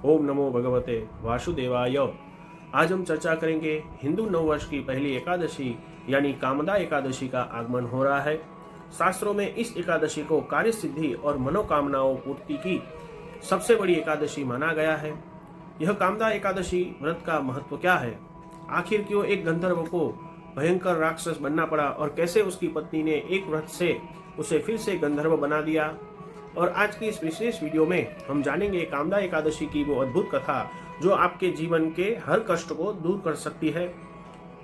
ओम नमो भगवते वासुदेवाय। आज हम चर्चा करेंगे हिंदू नववर्ष की पहली एकादशी यानी कामदा एकादशी का आगमन हो रहा है। शास्त्रों में इस एकादशी को कार्य सिद्धि और मनोकामनाओं पूर्ति की सबसे बड़ी एकादशी माना गया है। यह कामदा एकादशी व्रत का महत्व क्या है? आखिर क्यों एक गंधर्व को भयंकर राक्षस बनना पड़ा और कैसे उसकी पत्नी ने एक व्रत से उसे फिर से गंधर्व बना दिया? और आज की इस विशेष वीडियो में हम जानेंगे कामदा एकादशी की वो अद्भुत कथा जो आपके जीवन के हर कष्ट को दूर कर सकती है।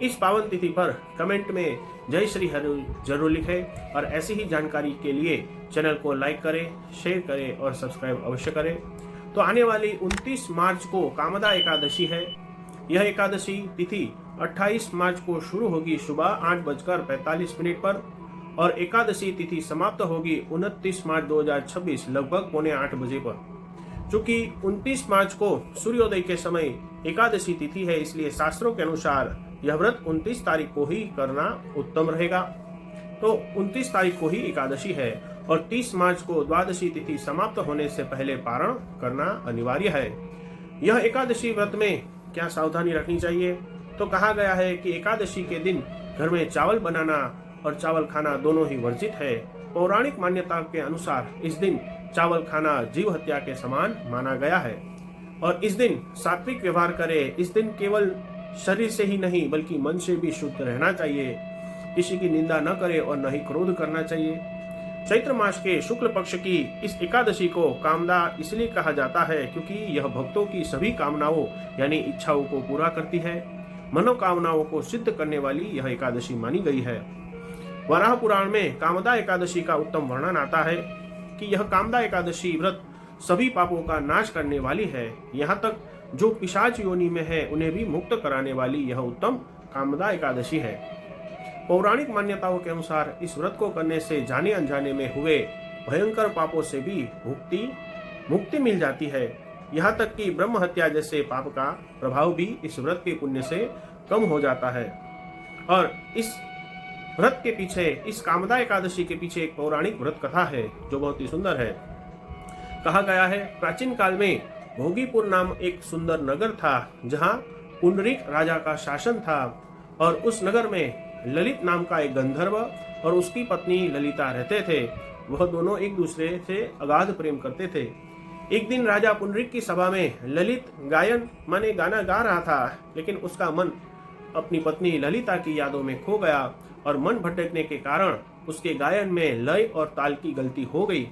इस पावन तिथि पर कमेंट में जय श्री हरि जरूर लिखें और ऐसी ही जानकारी के लिए चैनल को लाइक करें, शेयर करें और सब्सक्राइब अवश्य करें। तो आने वाली 29 मार्च को कामदा एकादशी है। यह एकादशी तिथि 28 मार्च को शुरू होगी सुबह 8:45 पर और एकादशी तिथि समाप्त होगी 29 मार्च 2026 लगभग 7:45 बजे पर। चूंकि 29 मार्च को सूर्योदय के समय एकादशी तिथि है, इसलिए शास्त्रों के अनुसार यह व्रत 29 तारीख को ही करना उत्तम रहेगा। तो 29 तारीख को ही एकादशी है और 30 मार्च को द्वादशी तिथि समाप्त होने से पहले पारण करना अनिवार्य है। यह एकादशी व्रत में क्या सावधानी रखनी चाहिए? तो कहा गया है कि एकादशी के दिन घर में चावल बनाना और चावल खाना दोनों ही वर्जित है। पौराणिक मान्यताओं के अनुसार इस दिन चावल खाना जीव हत्या के समान माना गया है और इस दिन सात्विक व्यवहार करें। इस दिन केवल शरीर से ही नहीं बल्कि मन से भी शुद्ध रहना चाहिए। किसी की निंदा न करे और न ही क्रोध करना चाहिए। चैत्र मास के शुक्ल पक्ष की इस एकादशी को कामदा इसलिए कहा जाता है क्योंकि यह भक्तों की सभी कामनाओं यानी इच्छाओं को पूरा करती है। मनोकामनाओं को सिद्ध करने वाली यह एकादशी मानी गई है। वराह पुराण में कामदा एकादशी का उत्तम वर्णन आता है कि यह कामदा एकादशी व्रत सभी पापों का नाश करने वाली है। यहाँ तक जो पिशाच योनि में है उन्हें भी मुक्त कराने वाली यह उत्तम कामदा एकादशी है। पौराणिक मान्यताओं के अनुसार इस व्रत को करने से जाने अनजाने में हुए भयंकर पापों से भी मुक्ति मिल जाती है। यहाँ तक कि ब्रह्म हत्या जैसे पाप का प्रभाव भी इस व्रत के पुण्य से कम हो जाता है। और इस व्रत के पीछे, इस कामदा एकादशी के पीछे एक पौराणिक व्रत कथा है जो बहुत ही सुंदर है। कहा गया है प्राचीन काल में भोगीपुर नाम एक सुंदर नगर था जहां पुंडरीक राजा का शासन था और उस नगर में ललित नाम का एक गंधर्व और उसकी पत्नी ललिता रहते थे। वह दोनों एक दूसरे से अगाध प्रेम करते थे। एक दिन राजा पुंडरीक की सभा में ललित गायन माने गाना गा रहा था, लेकिन उसका मन अपनी पत्नी ललिता की यादों में खो गया और मन भटकने के कारण उसके गायन में लय और ताल की गलती हो गई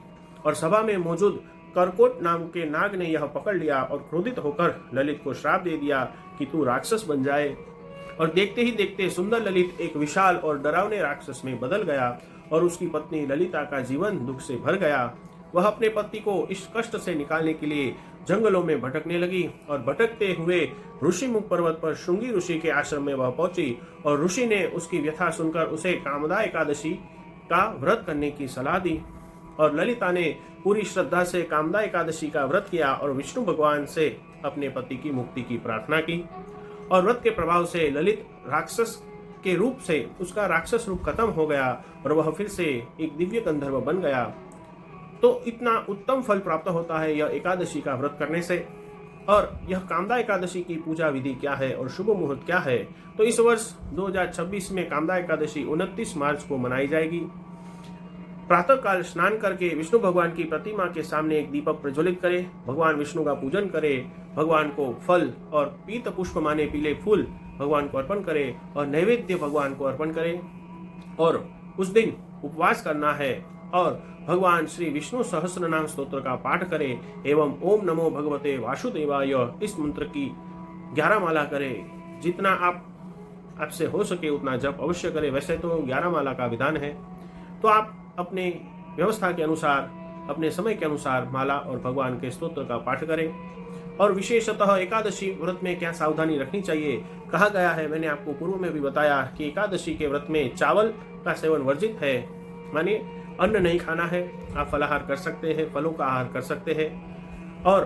और सभा में मौजूद करकोट नाम के नाग ने यह पकड़ लिया और क्रोधित होकर ललित को श्राप दे दिया कि तू राक्षस बन जाए। और देखते ही देखते सुंदर ललित एक विशाल और डरावने राक्षस में बदल गया और उसकी पत्नी ललिता का जीवन दुख से भर गया। वह अपने पति को इस कष्ट से निकालने के लिए जंगलों में भटकने लगी और भटकते हुए ऋषि मुख पर्वत पर श्रृंगी ऋषि के आश्रम में वह पहुंची और ऋषि ने उसकी व्यथा सुनकर उसे कामदा एकादशी का व्रत करने की सलाह दी। और ललिता ने पूरी श्रद्धा से कामदा एकादशी का व्रत किया और विष्णु भगवान से अपने पति की मुक्ति की प्रार्थना की। और व्रत के प्रभाव से ललित राक्षस के रूप से उसका राक्षस रूप खत्म हो गया और वह फिर से एक दिव्य गंधर्व बन गया। तो इतना उत्तम फल प्राप्त होता है यह एकादशी का व्रत करने से। और यह कामदा एकादशी की पूजा विधि क्या है और शुभ मुहूर्त क्या है? तो इस वर्ष 2026 में कामदा एकादशी 29 मार्च को मनाई जाएगी। प्रातः काल स्नान करके विष्णु भगवान की प्रतिमा के सामने एक दीपक प्रज्वलित करें, भगवान विष्णु का पूजन करें, भगवान को फल और पीत पुष्प माने पीले फूल भगवान को अर्पण करें और नैवेद्य भगवान को अर्पण करें। और उस दिन उपवास करना है और भगवान श्री विष्णु सहस्त्र नाम स्तोत्र का पाठ करें एवं ओम नमो भगवते वासुदेवाय इस मंत्र की 11 माला करें। जितना आपसे हो सके उतना जप अवश्य करें। वैसे तो 11 माला का विधान है, तो आप अपने व्यवस्था के अनुसार, अपने समय के अनुसार माला और भगवान के स्तोत्र का पाठ करें। और विशेषतः एकादशी व्रत में क्या सावधानी रखनी चाहिए? कहा गया है, मैंने आपको पूर्व में भी बताया कि एकादशी के व्रत में चावल का सेवन वर्जित है, माने अन्न नहीं खाना है। आप फलाहार कर सकते हैं, फलों का आहार कर सकते हैं और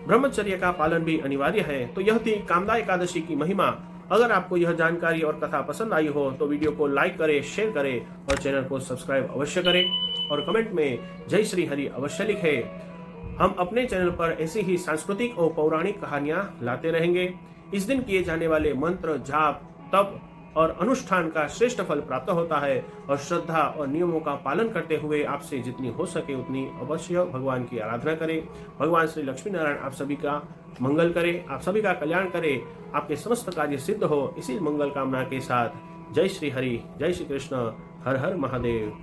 ब्रह्मचर्य का पालन भी अनिवार्य है। तो यह थी कामदा एकादशी की महिमा। अगर आपको यह जानकारी और कथा पसंद आई हो तो वीडियो को लाइक करें, शेयर करें और चैनल को सब्सक्राइब अवश्य करें और कमेंट में जय श्री हरि अवश्य लिखें। हम अपने चैनल पर ऐसी ही सांस्कृतिक और पौराणिक कहानियां लाते रहेंगे। इस दिन किए जाने वाले मंत्र, जाप, तप और अनुष्ठान का श्रेष्ठ फल प्राप्त होता है और श्रद्धा और नियमों का पालन करते हुए आपसे जितनी हो सके उतनी अवश्य भगवान की आराधना करें। भगवान श्री लक्ष्मी नारायण आप सभी का मंगल करे, आप सभी का कल्याण करे, आपके समस्त कार्य सिद्ध हो। इसी मंगल कामना के साथ जय श्री हरि, जय श्री कृष्ण, हर हर महादेव।